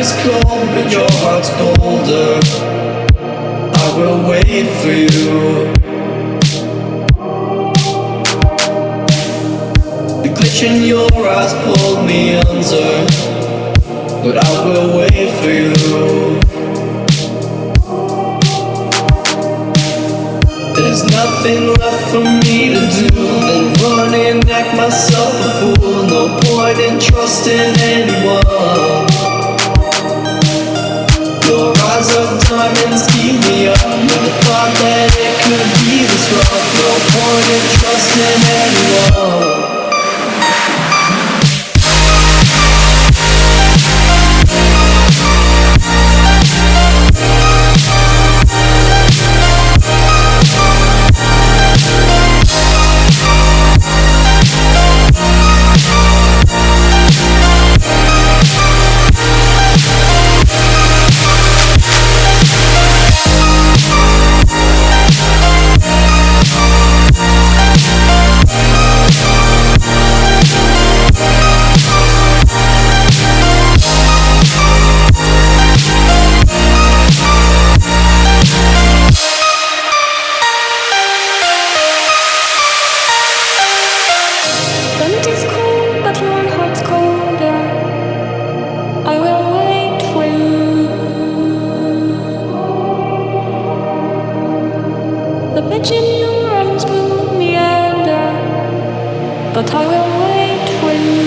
is cold, but your heart's colder. I will wait for you. The glitch in your eyes pulled me under, but I will wait for you. There's nothing left for me to do than run and act myself a fool. No point in trusting anyone. Your eyes of diamonds keep me up. Never thought that it could be this rough. No point in trusting anyone. The pitch in your eyes will meander, but I will wait for you.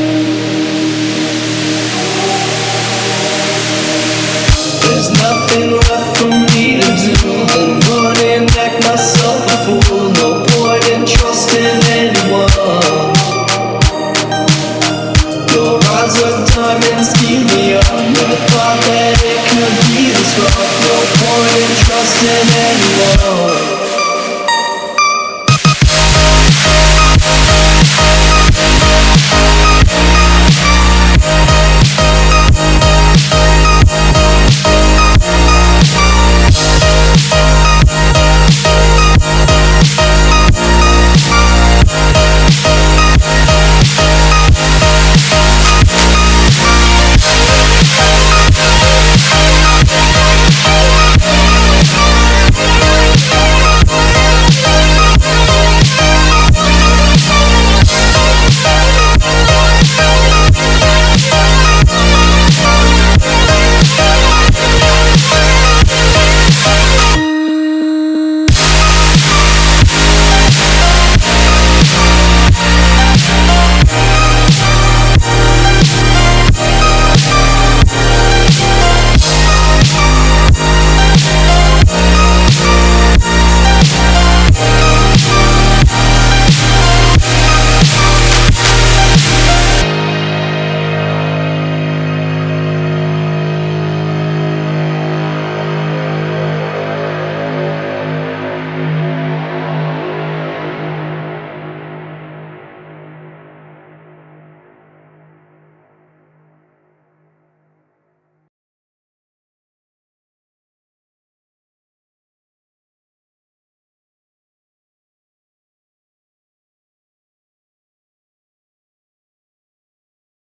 There's nothing left for me to do than run and act myself a fool. No point in trusting anyone. Your eyes of diamonds keep me up. Never thought that it could be this rough. No point in trusting anyone.